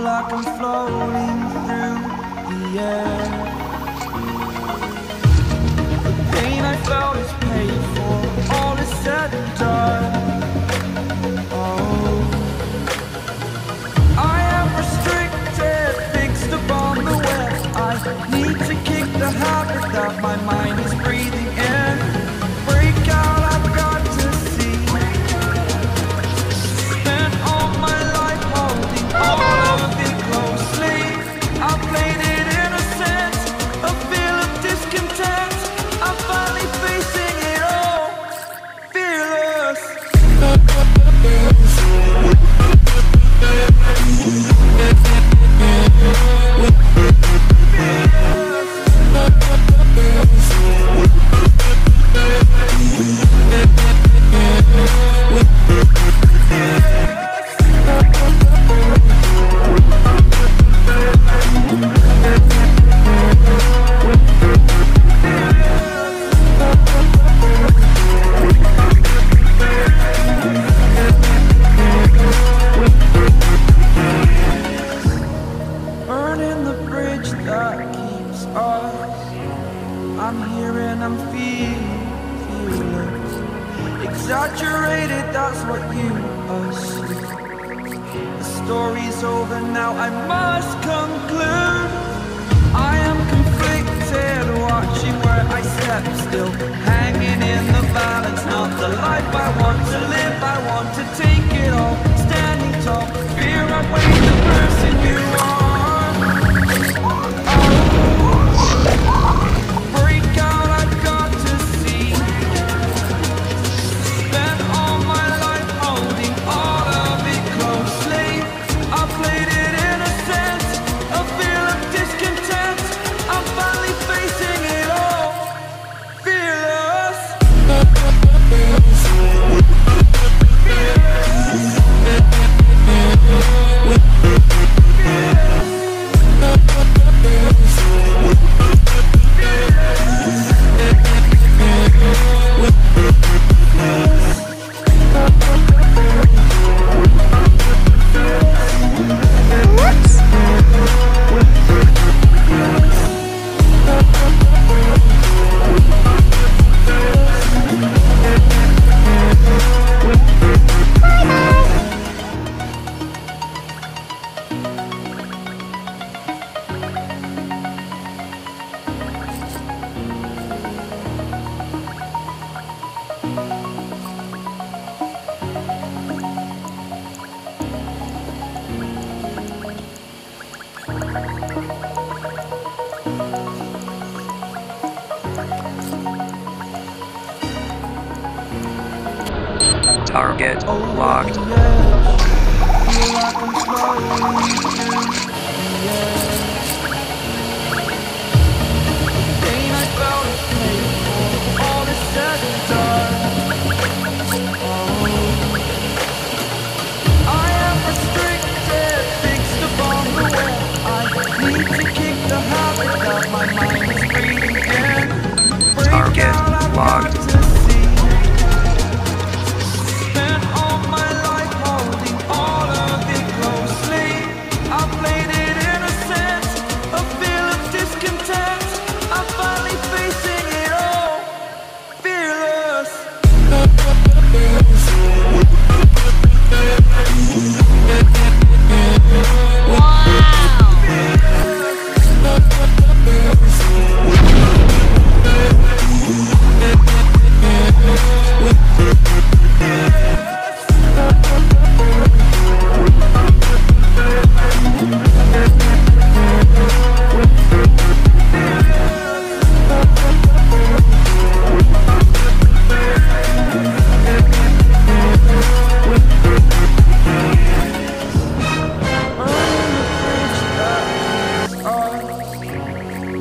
like I'm floating through the air. The pain I felt is paid for, all is said and done. Oh, I am restricted, fixed upon the web. I need to kick the habit that my mind is breathing in. Break out, I've got to see. Spent all my life holding all of it closely. I played it innocent, a feel of discontent. I'm finally facing it all, fearless. Burning the bridge that keeps us. I'm here and I'm fearless. Exaggerated, that's what you assume. The story's over now, I must conclude. I am conflicted, watching where I step still, hanging in the balance. Not the life I want to live, I want to take it all. Standing tall, fear outweighs the person you are. Target locked. Target locked.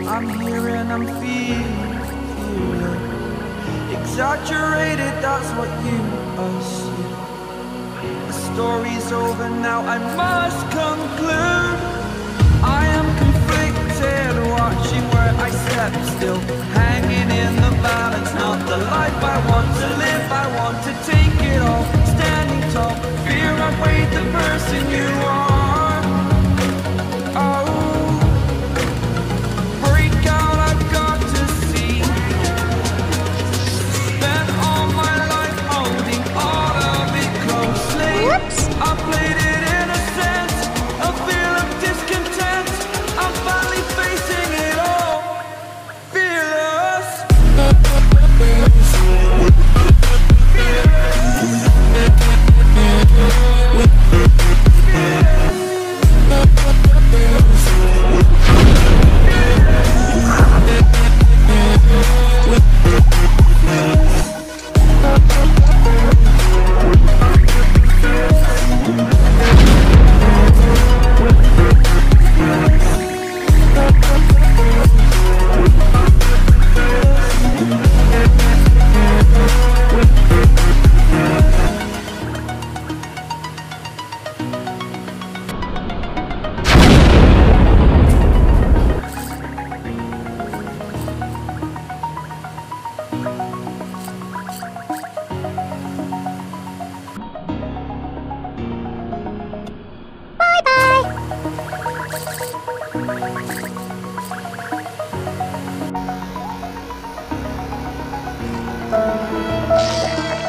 I'm here and I'm feeling exaggerated, that's what you assume. The story's over now, I must conclude. I am conflicted, still hanging in the balance. Not the life I want to live, I want to take it all. Standing tall, fear I've weighed the person you are. Oh, break out, I've got to see. Spent all my life holding all of it closely. Whoops. I played it innocent, a feel of discontent. I'm finally facing it all, fearless.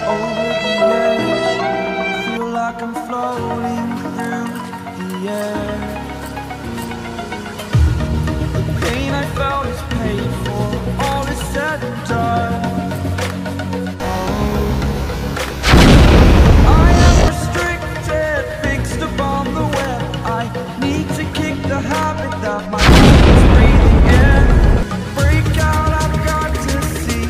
Over the edge, feel like I'm floating through the air. The pain I felt is paid for, all is said and done. I am restricted, fixed upon the web. I need to kick the habit that my mind is breathing in. Break out, I've got to see.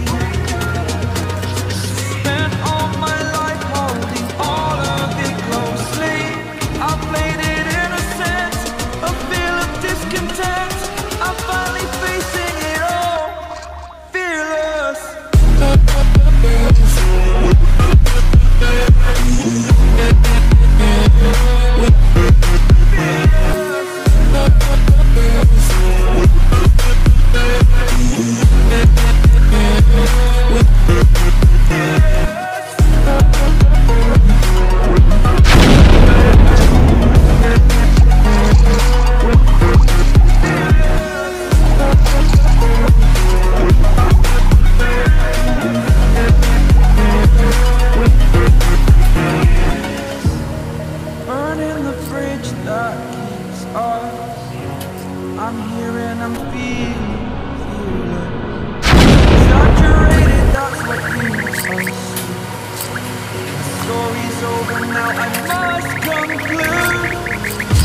Spent all my life holding all of it closely. I played it innocent, a feel of discontent. I'm finally facing it all, fearless. Burning the bridge that keeps us. I'm here and I'm feeling saturated, that's what you us. The story's over now, I must conclude.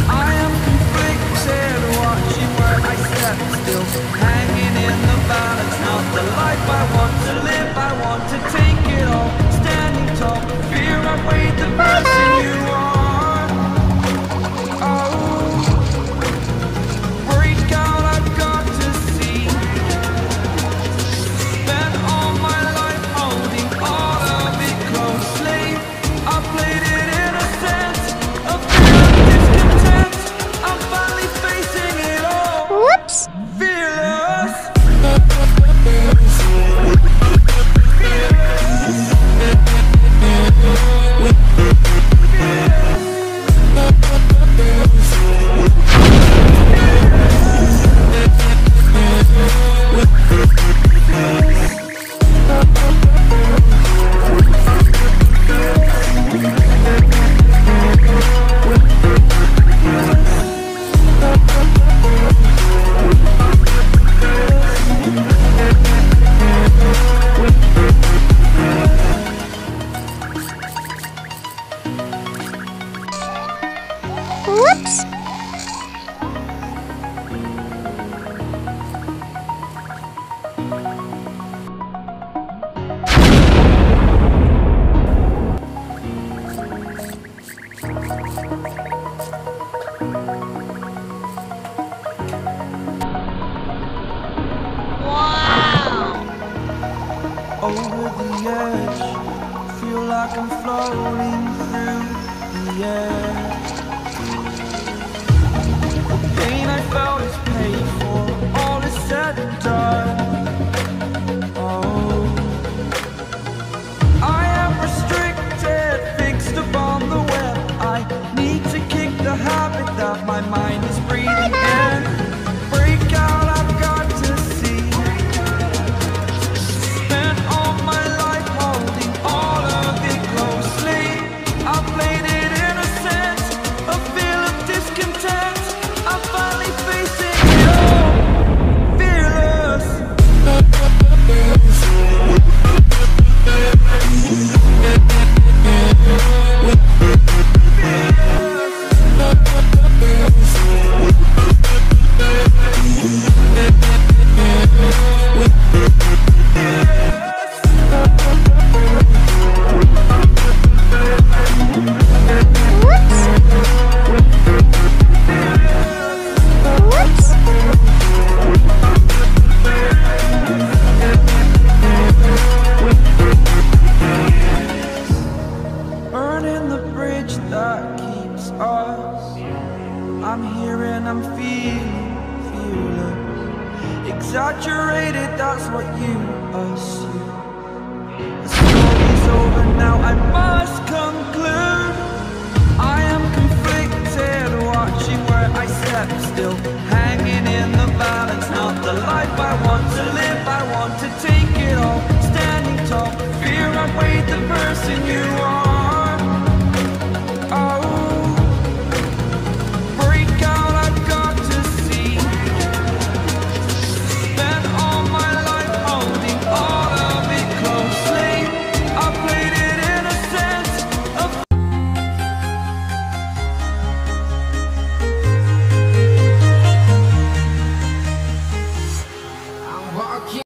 I am conflicted, watching where I step still, hanging in the balance. Not the life I want to live, I want to take it all. Standing tall, fear I've weighed the person you are. Whoops! Over the edge, feel like I'm floating through the air. The pain I felt is paid for, all is said and done. exaggerated, that's what you assume. The story's over now, I must conclude. I am conflicted, watching where I step still, hanging in the balance. Not the life I want to live, I want to take it all. Standing tall, fear I've weighed the person you are. Oh, break out, I've got to see. Spent all my life holding all of it closely. I played it in a sense of I'm walking